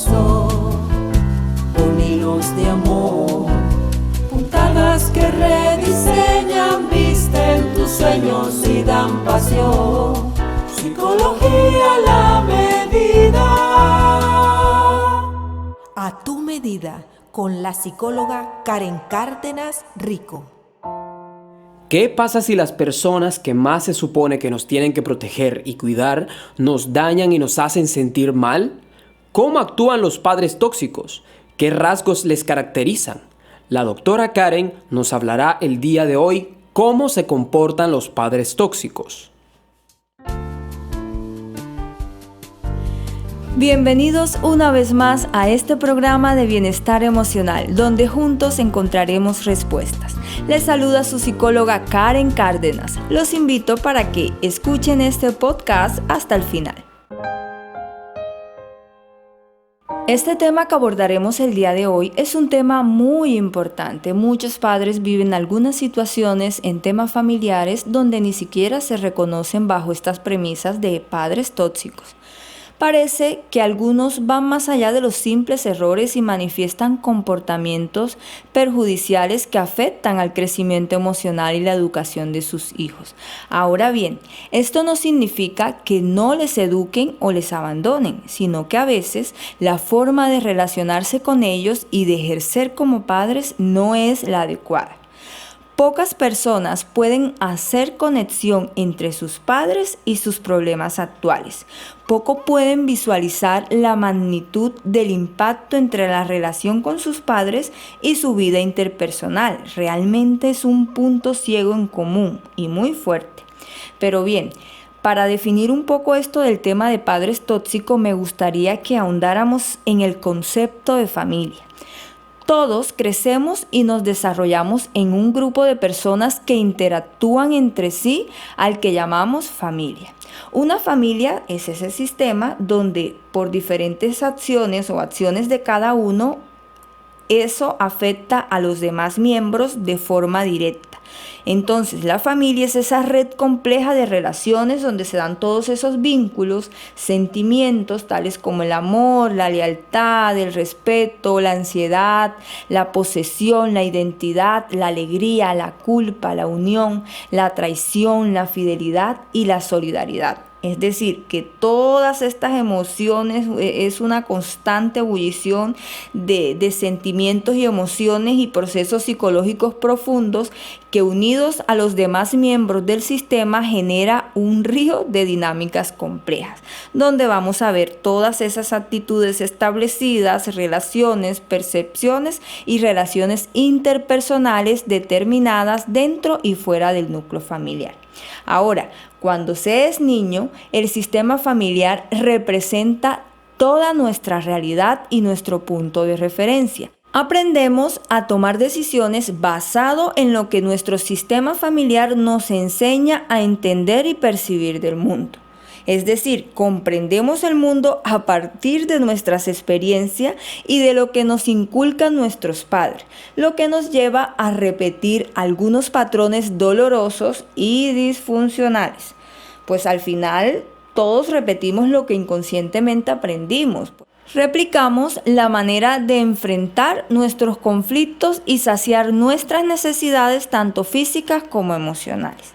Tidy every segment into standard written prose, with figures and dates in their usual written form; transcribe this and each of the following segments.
pasó, con hilos de amor, puntadas que rediseñan, visten tus sueños y dan pasión. Psicología a la medida. A tu medida, con la psicóloga Karen Cárdenas Rico. ¿Qué pasa si las personas que más se supone que nos tienen que proteger y cuidar nos dañan y nos hacen sentir mal? ¿Cómo actúan los padres tóxicos? ¿Qué rasgos les caracterizan? La doctora Karen nos hablará el día de hoy cómo se comportan los padres tóxicos. Bienvenidos una vez más a este programa de bienestar emocional, donde juntos encontraremos respuestas. Les saluda su psicóloga Karen Cárdenas. Los invito para que escuchen este podcast hasta el final. Este tema que abordaremos el día de hoy es un tema muy importante. Muchos padres viven algunas situaciones en temas familiares donde ni siquiera se reconocen bajo estas premisas de padres tóxicos. Parece que algunos van más allá de los simples errores y manifiestan comportamientos perjudiciales que afectan al crecimiento emocional y la educación de sus hijos. Ahora bien, esto no significa que no les eduquen o les abandonen, sino que a veces la forma de relacionarse con ellos y de ejercer como padres no es la adecuada. Pocas personas pueden hacer conexión entre sus padres y sus problemas actuales. Poco pueden visualizar la magnitud del impacto entre la relación con sus padres y su vida interpersonal. Realmente es un punto ciego en común y muy fuerte. Pero bien, para definir un poco esto del tema de padres tóxicos, me gustaría que ahondáramos en el concepto de familia. Todos crecemos y nos desarrollamos en un grupo de personas que interactúan entre sí, al que llamamos familia. Una familia es ese sistema donde por diferentes acciones o acciones de cada uno, eso afecta a los demás miembros de forma directa. Entonces, la familia es esa red compleja de relaciones donde se dan todos esos vínculos, sentimientos tales como el amor, la lealtad, el respeto, la ansiedad, la posesión, la identidad, la alegría, la culpa, la unión, la traición, la fidelidad y la solidaridad. Es decir, que todas estas emociones es una constante ebullición de sentimientos y emociones y procesos psicológicos profundos que unidos a los demás miembros del sistema genera un río de dinámicas complejas, donde vamos a ver todas esas actitudes establecidas, relaciones, percepciones y relaciones interpersonales determinadas dentro y fuera del núcleo familiar. Ahora, cuando se es niño, el sistema familiar representa toda nuestra realidad y nuestro punto de referencia. Aprendemos a tomar decisiones basado en lo que nuestro sistema familiar nos enseña a entender y percibir del mundo. Es decir, comprendemos el mundo a partir de nuestras experiencias y de lo que nos inculcan nuestros padres, lo que nos lleva a repetir algunos patrones dolorosos y disfuncionales. Pues al final todos repetimos lo que inconscientemente aprendimos. Replicamos la manera de enfrentar nuestros conflictos y saciar nuestras necesidades tanto físicas como emocionales.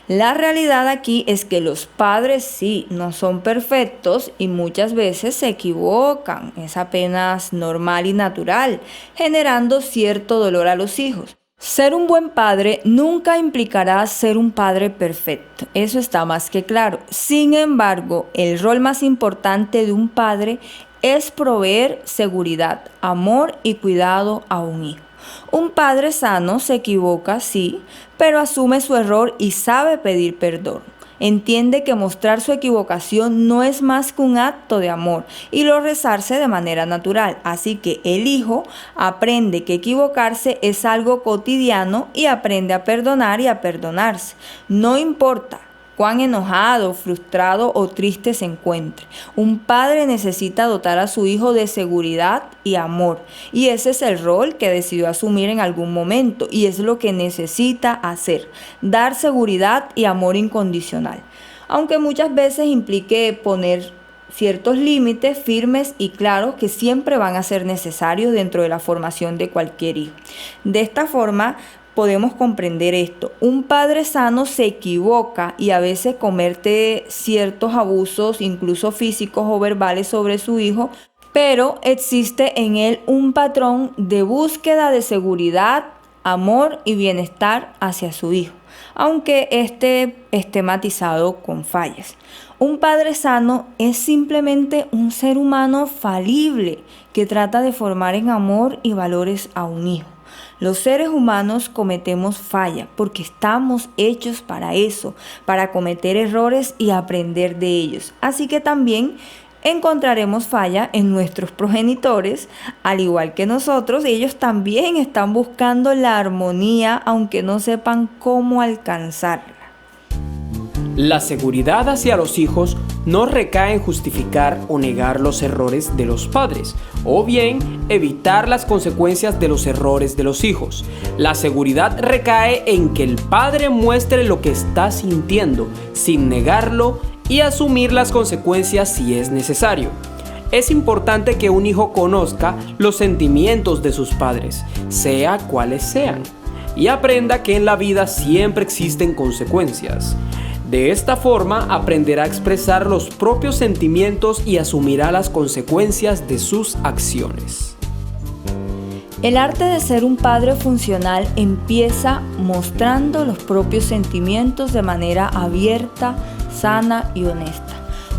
La realidad aquí es que los padres sí no son perfectos y muchas veces se equivocan. Es apenas normal y natural, generando cierto dolor a los hijos. Ser un buen padre nunca implicará ser un padre perfecto, eso está más que claro. Sin embargo, el rol más importante de un padre es proveer seguridad, amor y cuidado a un hijo. Un padre sano se equivoca, sí, pero asume su error y sabe pedir perdón. Entiende que mostrar su equivocación no es más que un acto de amor y lo rezarse de manera natural. Así que el hijo aprende que equivocarse es algo cotidiano y aprende a perdonar y a perdonarse. No importa cuán enojado, frustrado o triste se encuentre. Un padre necesita dotar a su hijo de seguridad y amor. Y ese es el rol que decidió asumir en algún momento y es lo que necesita hacer, dar seguridad y amor incondicional. Aunque muchas veces implique poner ciertos límites firmes y claros que siempre van a ser necesarios dentro de la formación de cualquier hijo. De esta forma, podemos comprender esto. Un padre sano se equivoca y a veces comete ciertos abusos, incluso físicos o verbales, sobre su hijo, pero existe en él un patrón de búsqueda de seguridad, amor y bienestar hacia su hijo, aunque esté matizado con fallas. Un padre sano es simplemente un ser humano falible que trata de formar en amor y valores a un hijo. Los seres humanos cometemos fallas porque estamos hechos para eso, para cometer errores y aprender de ellos. Así que también encontraremos falla en nuestros progenitores, al igual que nosotros. Ellos también están buscando la armonía, aunque no sepan cómo alcanzarla. La seguridad hacia los hijos no recae en justificar o negar los errores de los padres, o bien evitar las consecuencias de los errores de los hijos. La seguridad recae en que el padre muestre lo que está sintiendo, sin negarlo, y asumir las consecuencias si es necesario. Es importante que un hijo conozca los sentimientos de sus padres, sea cuales sean, y aprenda que en la vida siempre existen consecuencias. De esta forma aprenderá a expresar los propios sentimientos y asumirá las consecuencias de sus acciones. El arte de ser un padre funcional empieza mostrando los propios sentimientos de manera abierta, sana y honesta.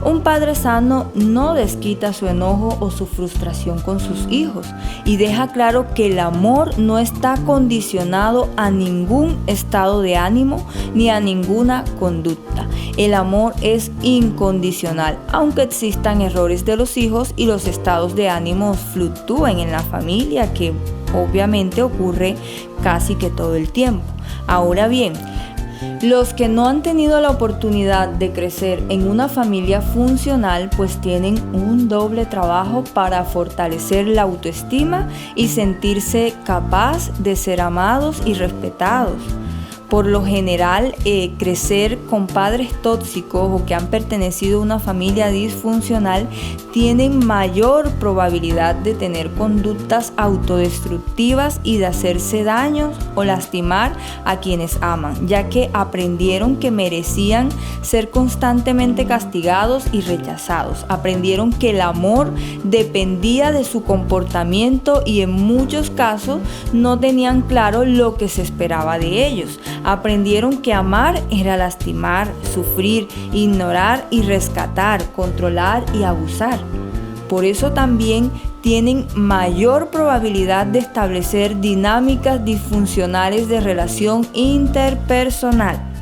Un padre sano no desquita su enojo o su frustración con sus hijos y deja claro que el amor no está condicionado a ningún estado de ánimo ni a ninguna conducta. El amor es incondicional, aunque existan errores de los hijos y los estados de ánimo fluctúen en la familia, que obviamente ocurre casi que todo el tiempo. Ahora bien, los que no han tenido la oportunidad de crecer en una familia funcional, pues tienen un doble trabajo para fortalecer la autoestima y sentirse capaz de ser amados y respetados. Por lo general, crecer con padres tóxicos o que han pertenecido a una familia disfuncional tienen mayor probabilidad de tener conductas autodestructivas y de hacerse daño o lastimar a quienes aman, ya que aprendieron que merecían ser constantemente castigados y rechazados. Aprendieron que el amor dependía de su comportamiento y en muchos casos no tenían claro lo que se esperaba de ellos. Aprendieron que amar era lastimar, sufrir, ignorar y rescatar, controlar y abusar. Por eso también tienen mayor probabilidad de establecer dinámicas disfuncionales de relación interpersonal.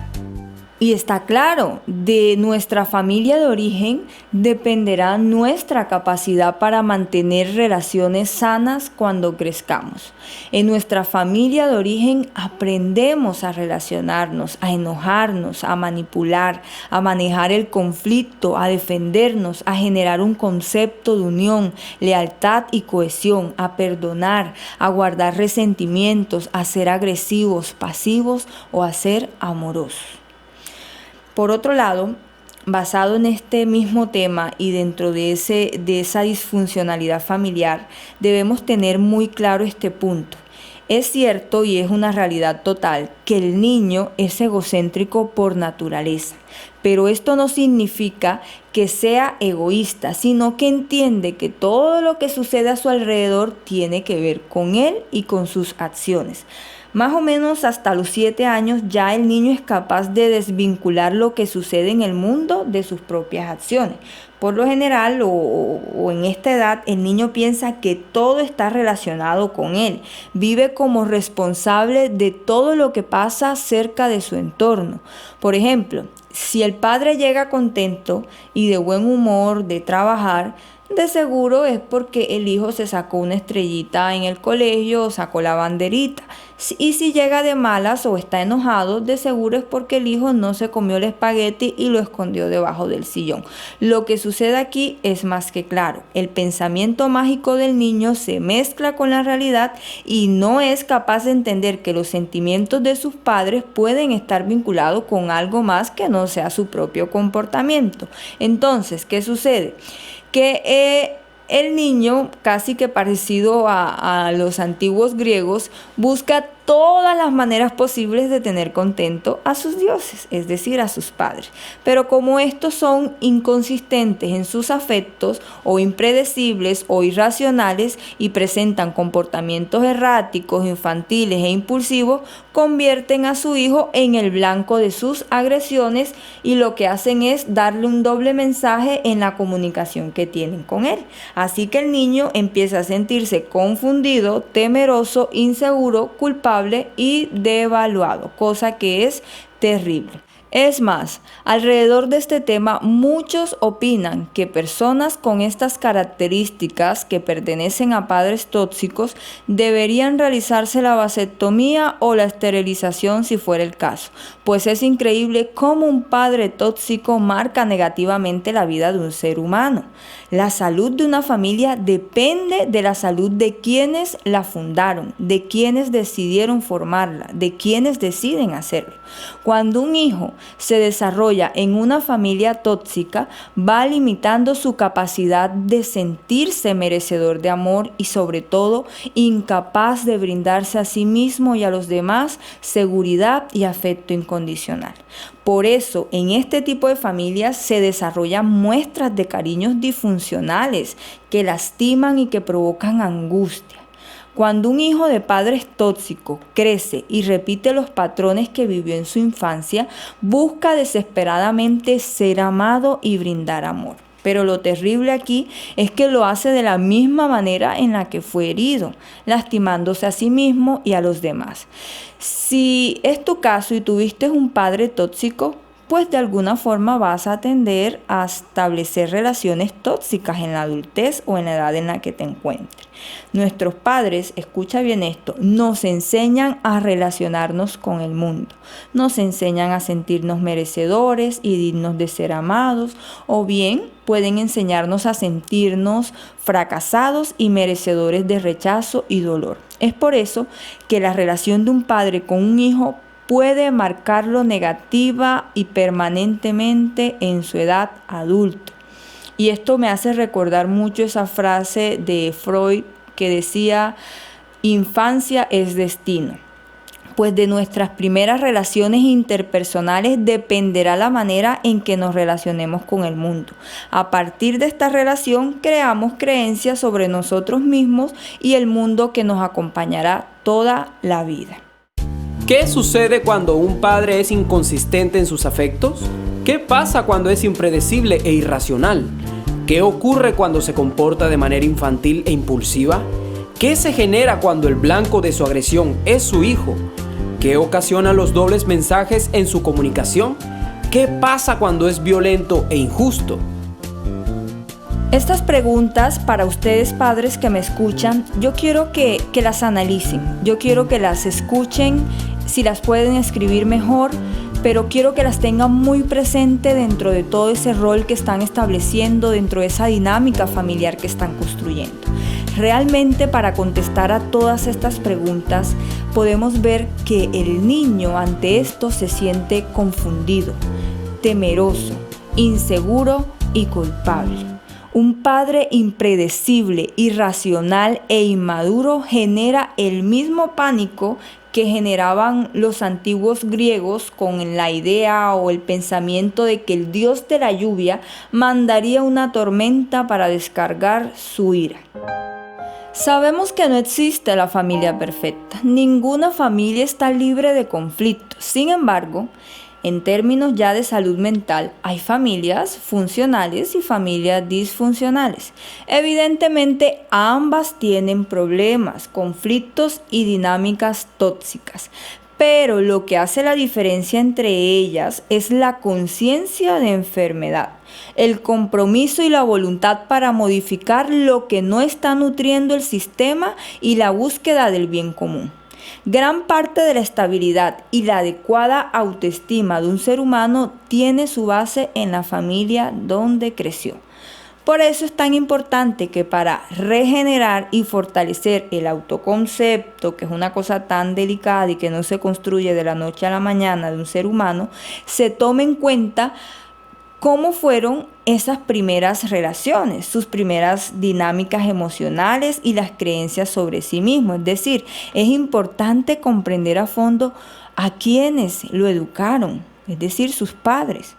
Y está claro, de nuestra familia de origen dependerá nuestra capacidad para mantener relaciones sanas cuando crezcamos. En nuestra familia de origen aprendemos a relacionarnos, a enojarnos, a manipular, a manejar el conflicto, a defendernos, a generar un concepto de unión, lealtad y cohesión, a perdonar, a guardar resentimientos, a ser agresivos, pasivos o a ser amorosos. Por otro lado, basado en este mismo tema y dentro de esa disfuncionalidad familiar, debemos tener muy claro este punto. Es cierto y es una realidad total que el niño es egocéntrico por naturaleza, pero esto no significa que sea egoísta, sino que entiende que todo lo que sucede a su alrededor tiene que ver con él y con sus acciones. Más o menos hasta los 7 años ya el niño es capaz de desvincular lo que sucede en el mundo de sus propias acciones. Por lo general o en esta edad el niño piensa que todo está relacionado con él. Vive como responsable de todo lo que pasa cerca de su entorno. Por ejemplo, si el padre llega contento y de buen humor de trabajar, de seguro es porque el hijo se sacó una estrellita en el colegio o sacó la banderita. Y si llega de malas o está enojado, de seguro es porque el hijo no se comió el espagueti y lo escondió debajo del sillón. Lo que sucede aquí es más que claro. El pensamiento mágico del niño se mezcla con la realidad y no es capaz de entender que los sentimientos de sus padres pueden estar vinculados con algo más que no sea su propio comportamiento. Entonces, ¿qué sucede? Que el niño, casi que parecido a los antiguos griegos, busca todas las maneras posibles de tener contento a sus dioses, es decir, a sus padres. Pero como estos son inconsistentes en sus afectos, o impredecibles o irracionales, y presentan comportamientos erráticos, infantiles e impulsivos, convierten a su hijo en el blanco de sus agresiones y lo que hacen es darle un doble mensaje en la comunicación que tienen con él. Así que el niño empieza a sentirse confundido, temeroso, inseguro, culpable y devaluado, cosa que es terrible. Es más, alrededor de este tema muchos opinan que personas con estas características que pertenecen a padres tóxicos deberían realizarse la vasectomía o la esterilización si fuera el caso, pues es increíble cómo un padre tóxico marca negativamente la vida de un ser humano. La salud de una familia depende de la salud de quienes la fundaron, de quienes decidieron formarla, de quienes deciden hacerlo. Cuando un hijo se desarrolla en una familia tóxica, va limitando su capacidad de sentirse merecedor de amor y sobre todo incapaz de brindarse a sí mismo y a los demás seguridad y afecto incondicional. Por eso, en este tipo de familias se desarrollan muestras de cariños disfuncionales que lastiman y que provocan angustia. Cuando un hijo de padres tóxicos crece y repite los patrones que vivió en su infancia, busca desesperadamente ser amado y brindar amor. Pero lo terrible aquí es que lo hace de la misma manera en la que fue herido, lastimándose a sí mismo y a los demás. Si es tu caso y tuviste un padre tóxico, pues de alguna forma vas a tender a establecer relaciones tóxicas en la adultez o en la edad en la que te encuentres. Nuestros padres, escucha bien esto, nos enseñan a relacionarnos con el mundo, nos enseñan a sentirnos merecedores y dignos de ser amados, o bien pueden enseñarnos a sentirnos fracasados y merecedores de rechazo y dolor. Es por eso que la relación de un padre con un hijo puede marcarlo negativa y permanentemente en su edad adulta. Y esto me hace recordar mucho esa frase de Freud que decía: infancia es destino. Pues de nuestras primeras relaciones interpersonales dependerá la manera en que nos relacionemos con el mundo. A partir de esta relación creamos creencias sobre nosotros mismos y el mundo que nos acompañará toda la vida. ¿Qué sucede cuando un padre es inconsistente en sus afectos? ¿Qué pasa cuando es impredecible e irracional? ¿Qué ocurre cuando se comporta de manera infantil e impulsiva? ¿Qué se genera cuando el blanco de su agresión es su hijo? ¿Qué ocasiona los dobles mensajes en su comunicación? ¿Qué pasa cuando es violento e injusto? Estas preguntas para ustedes padres que me escuchan, yo quiero que las analicen, yo quiero que las escuchen, si las pueden escribir mejor, pero quiero que las tengan muy presente dentro de todo ese rol que están estableciendo, dentro de esa dinámica familiar que están construyendo. Realmente, para contestar a todas estas preguntas, podemos ver que el niño ante esto se siente confundido, temeroso, inseguro y culpable. Un padre impredecible, irracional e inmaduro genera el mismo pánico que generaban los antiguos griegos con la idea o el pensamiento de que el dios de la lluvia mandaría una tormenta para descargar su ira. Sabemos que no existe la familia perfecta. Ninguna familia está libre de conflictos. Sin embargo, en términos ya de salud mental, hay familias funcionales y familias disfuncionales. Evidentemente, ambas tienen problemas, conflictos y dinámicas tóxicas. Pero lo que hace la diferencia entre ellas es la conciencia de enfermedad, el compromiso y la voluntad para modificar lo que no está nutriendo el sistema y la búsqueda del bien común. Gran parte de la estabilidad y la adecuada autoestima de un ser humano tiene su base en la familia donde creció. Por eso es tan importante que para regenerar y fortalecer el autoconcepto, que es una cosa tan delicada y que no se construye de la noche a la mañana de un ser humano, se tome en cuenta cómo fueron esas primeras relaciones, sus primeras dinámicas emocionales y las creencias sobre sí mismo. Es decir, es importante comprender a fondo a quienes lo educaron, es decir, sus padres.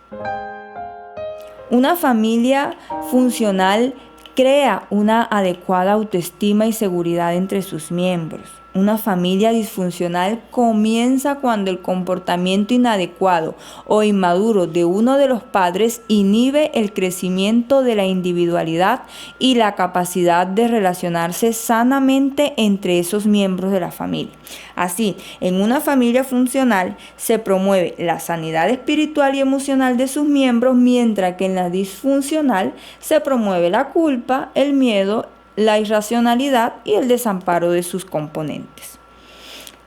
Una familia funcional crea una adecuada autoestima y seguridad entre sus miembros. Una familia disfuncional comienza cuando el comportamiento inadecuado o inmaduro de uno de los padres inhibe el crecimiento de la individualidad y la capacidad de relacionarse sanamente entre esos miembros de la familia. Así, en una familia funcional se promueve la sanidad espiritual y emocional de sus miembros, mientras que en la disfuncional se promueve la culpa, el miedo, la irracionalidad y el desamparo de sus componentes.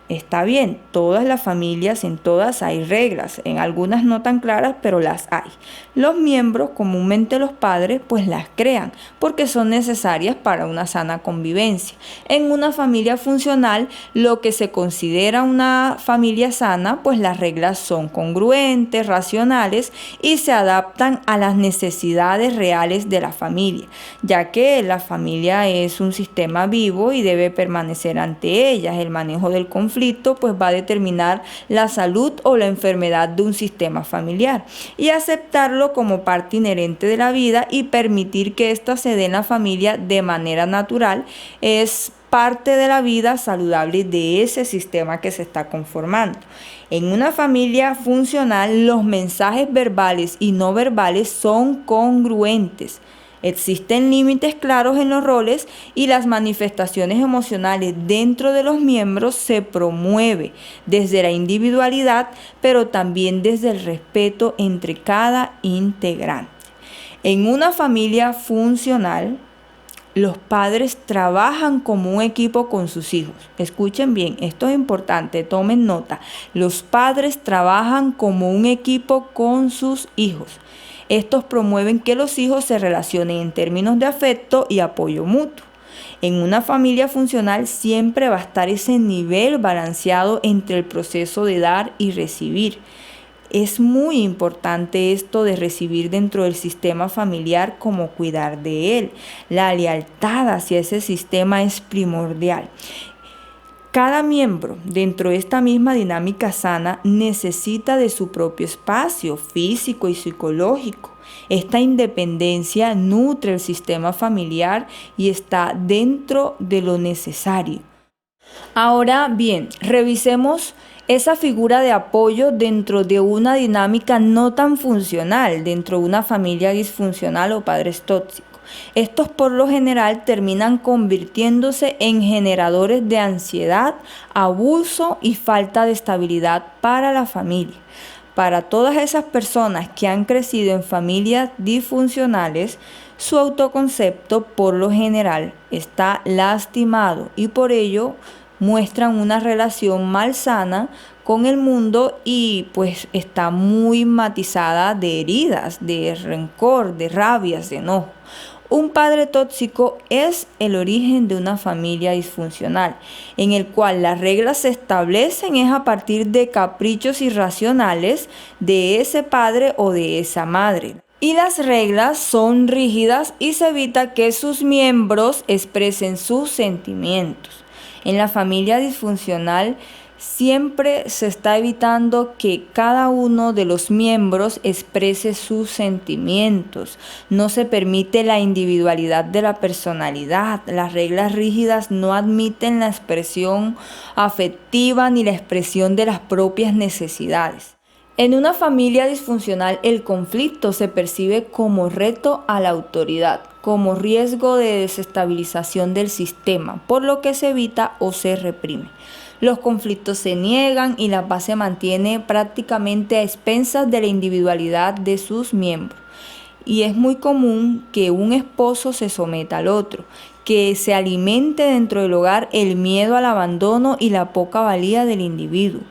Está bien, todas las familias, en todas hay reglas, en algunas no tan claras, pero las hay. Los miembros, comúnmente los padres, pues las crean, porque son necesarias para una sana convivencia. En una familia funcional, lo que se considera una familia sana, pues las reglas son congruentes, racionales y se adaptan a las necesidades reales de la familia, ya que la familia es un sistema vivo y debe permanecer ante ellas. El manejo del conflicto pues va a determinar la salud o la enfermedad de un sistema familiar, y aceptarlo como parte inherente de la vida y permitir que ésta se dé en la familia de manera natural es parte de la vida saludable de ese sistema que se está conformando. En una familia funcional, los mensajes verbales y no verbales son congruentes. Existen límites claros en los roles y las manifestaciones emocionales dentro de los miembros se promueve desde la individualidad, pero también desde el respeto entre cada integrante. En una familia funcional, los padres trabajan como un equipo con sus hijos. Escuchen bien, esto es importante, tomen nota. Los padres trabajan como un equipo con sus hijos. Estos promueven que los hijos se relacionen en términos de afecto y apoyo mutuo. En una familia funcional siempre va a estar ese nivel balanceado entre el proceso de dar y recibir. Es muy importante esto de recibir dentro del sistema familiar como cuidar de él. La lealtad hacia ese sistema es primordial. Cada miembro dentro de esta misma dinámica sana necesita de su propio espacio físico y psicológico. Esta independencia nutre el sistema familiar y está dentro de lo necesario. Ahora bien, revisemos esa figura de apoyo dentro de una dinámica no tan funcional, dentro de una familia disfuncional o padres tóxicos. Estos por lo general terminan convirtiéndose en generadores de ansiedad, abuso y falta de estabilidad para la familia. Para todas esas personas que han crecido en familias disfuncionales, su autoconcepto por lo general está lastimado y por ello muestran una relación malsana con el mundo y pues está muy matizada de heridas, de rencor, de rabias, de enojo. Un padre tóxico es el origen de una familia disfuncional, en el cual las reglas se establecen es a partir de caprichos irracionales de ese padre o de esa madre. Y las reglas son rígidas y se evita que sus miembros expresen sus sentimientos. En la familia disfuncional siempre se está evitando que cada uno de los miembros exprese sus sentimientos. No se permite la individualidad de la personalidad. Las reglas rígidas no admiten la expresión afectiva ni la expresión de las propias necesidades. En una familia disfuncional, el conflicto se percibe como reto a la autoridad, como riesgo de desestabilización del sistema, por lo que se evita o se reprime. Los conflictos se niegan y la paz se mantiene prácticamente a expensas de la individualidad de sus miembros. Y es muy común que un esposo se someta al otro, que se alimente dentro del hogar el miedo al abandono y la poca valía del individuo.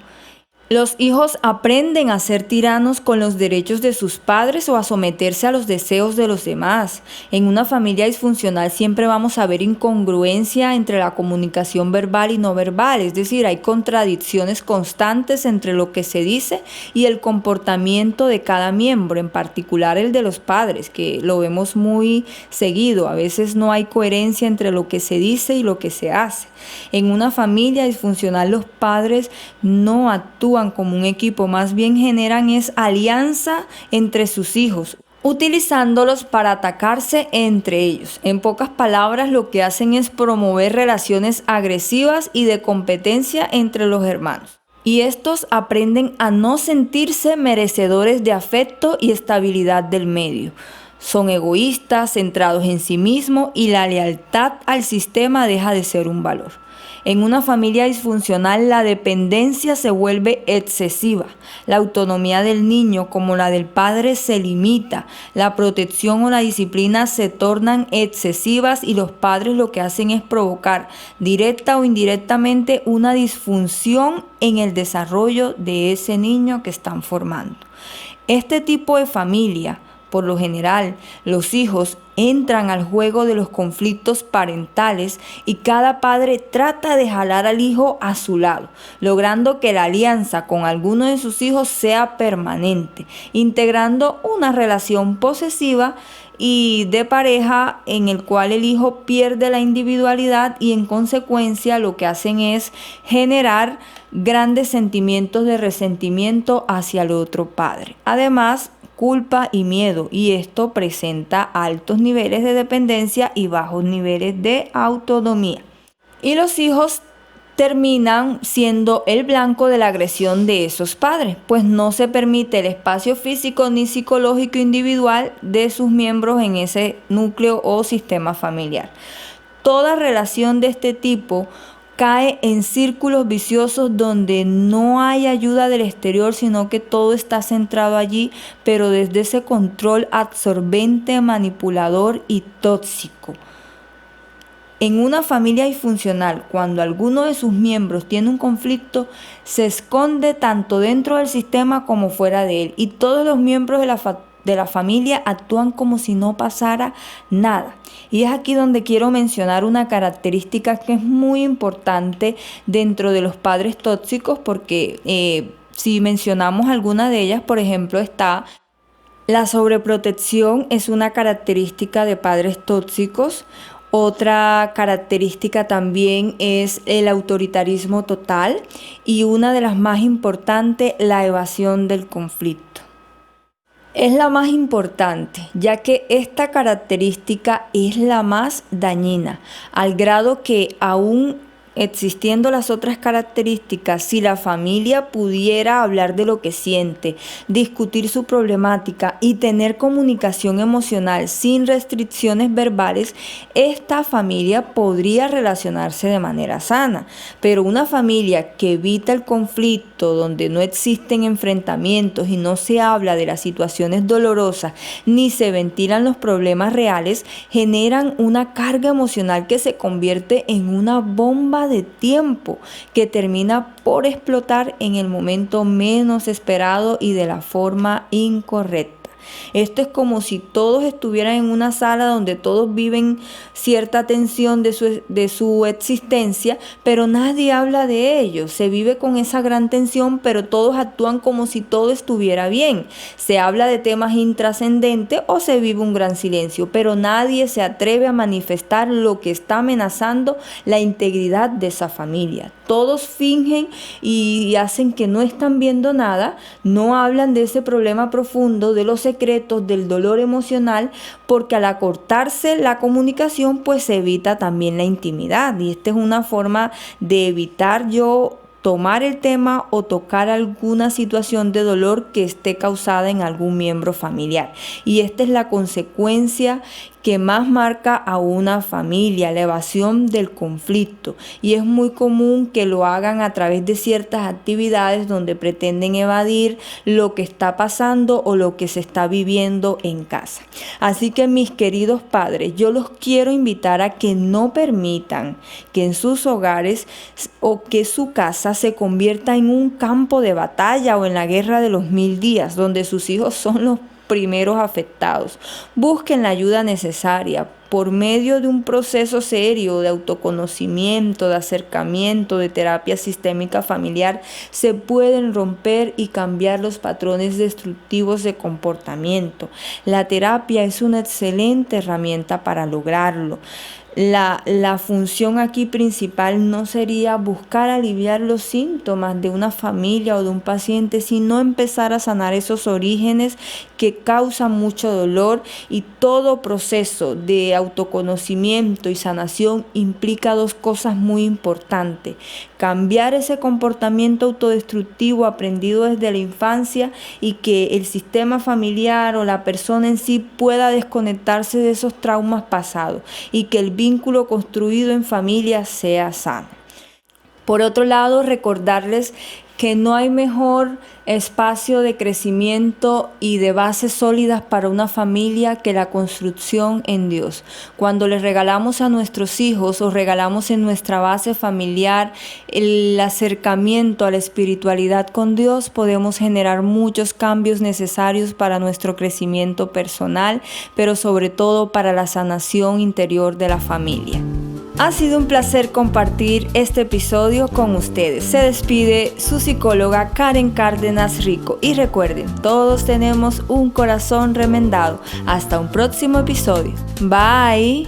Los hijos aprenden a ser tiranos con los derechos de sus padres o a someterse a los deseos de los demás. En una familia disfuncional siempre vamos a ver incongruencia entre la comunicación verbal y no verbal, es decir, hay contradicciones constantes entre lo que se dice y el comportamiento de cada miembro, en particular el de los padres, que lo vemos muy seguido. A veces no hay coherencia entre lo que se dice y lo que se hace. En una familia disfuncional los padres no actúan como un equipo, más bien generan alianza entre sus hijos, utilizándolos para atacarse entre ellos. En pocas palabras, lo que hacen es promover relaciones agresivas y de competencia entre los hermanos. Y estos aprenden a no sentirse merecedores de afecto y estabilidad del medio. Son egoístas, centrados en sí mismos y la lealtad al sistema deja de ser un valor. En una familia disfuncional la dependencia se vuelve excesiva, la autonomía del niño como la del padre se limita, la protección o la disciplina se tornan excesivas y los padres lo que hacen es provocar directa o indirectamente una disfunción en el desarrollo de ese niño que están formando. Este tipo de familia, por lo general, los hijos entran al juego de los conflictos parentales y cada padre trata de jalar al hijo a su lado, logrando que la alianza con alguno de sus hijos sea permanente, integrando una relación posesiva y de pareja en el cual el hijo pierde la individualidad y en consecuencia lo que hacen es generar grandes sentimientos de resentimiento hacia el otro padre. Además, culpa y miedo, y esto presenta altos niveles de dependencia y bajos niveles de autonomía. Y los hijos terminan siendo el blanco de la agresión de esos padres, pues no se permite el espacio físico ni psicológico individual de sus miembros en ese núcleo o sistema familiar. Toda relación de este tipo cae en círculos viciosos donde no hay ayuda del exterior, sino que todo está centrado allí, pero desde ese control absorbente, manipulador y tóxico. En una familia disfuncional, cuando alguno de sus miembros tiene un conflicto, se esconde tanto dentro del sistema como fuera de él, y todos los miembros de la familia actúan como si no pasara nada. Y es aquí donde quiero mencionar una característica que es muy importante dentro de los padres tóxicos, porque si mencionamos alguna de ellas, por ejemplo, está la sobreprotección, es una característica de padres tóxicos. Otra característica también es el autoritarismo total y una de las más importantes, la evasión del conflicto. Es la más importante, ya que esta característica es la más dañina, al grado que aún existiendo las otras características, si la familia pudiera hablar de lo que siente, discutir su problemática y tener comunicación emocional sin restricciones verbales, esta familia podría relacionarse de manera sana. Pero una familia que evita el conflicto, donde no existen enfrentamientos y no se habla de las situaciones dolorosas ni se ventilan los problemas reales, generan una carga emocional que se convierte en una bomba de tiempo que termina por explotar en el momento menos esperado y de la forma incorrecta. Esto es como si todos estuvieran en una sala donde todos viven cierta tensión de su existencia, pero nadie habla de ello. Se vive con esa gran tensión, pero todos actúan como si todo estuviera bien. Se habla de temas intrascendentes o se vive un gran silencio, pero nadie se atreve a manifestar lo que está amenazando la integridad de esa familia. Todos fingen y hacen que no están viendo nada, no hablan de ese problema profundo, de los secretos, del dolor emocional, porque al acortarse la comunicación, pues se evita también la intimidad. Y esta es una forma de evitar yo tomar el tema o tocar alguna situación de dolor que esté causada en algún miembro familiar. Y esta es la consecuencia que más marca a una familia, la evasión del conflicto. Y es muy común que lo hagan a través de ciertas actividades donde pretenden evadir lo que está pasando o lo que se está viviendo en casa. Así que mis queridos padres, yo los quiero invitar a que no permitan que en sus hogares o que su casa se convierta en un campo de batalla o en la guerra de los 1000 días, donde sus hijos son los primeros afectados. Busquen la ayuda necesaria por medio de un proceso serio de autoconocimiento, de acercamiento, de terapia sistémica familiar. Se pueden romper y cambiar los patrones destructivos de comportamiento. La terapia es una excelente herramienta para lograrlo. La función aquí principal no sería buscar aliviar los síntomas de una familia o de un paciente, sino empezar a sanar esos orígenes que causan mucho dolor, y todo proceso de autoconocimiento y sanación implica dos cosas muy importantes: cambiar ese comportamiento autodestructivo aprendido desde la infancia y que el sistema familiar o la persona en sí pueda desconectarse de esos traumas pasados y que el vínculo construido en familia sea sano. Por otro lado, recordarles que no hay mejor espacio de crecimiento y de bases sólidas para una familia que la construcción en Dios. Cuando les regalamos a nuestros hijos o regalamos en nuestra base familiar el acercamiento a la espiritualidad con Dios, podemos generar muchos cambios necesarios para nuestro crecimiento personal, pero sobre todo para la sanación interior de la familia. Ha sido un placer compartir este episodio con ustedes. Se despide su psicóloga Karen Cárdenas Rico. Y recuerden, todos tenemos un corazón remendado. Hasta un próximo episodio. Bye.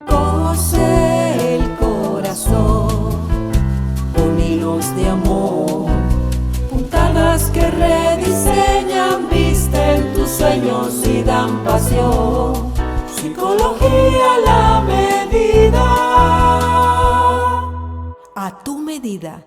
Cose el corazón con hilos de amor, puntadas que rediseñan, visten tus sueños y dan pasión. Psicología a la medida. A tu medida.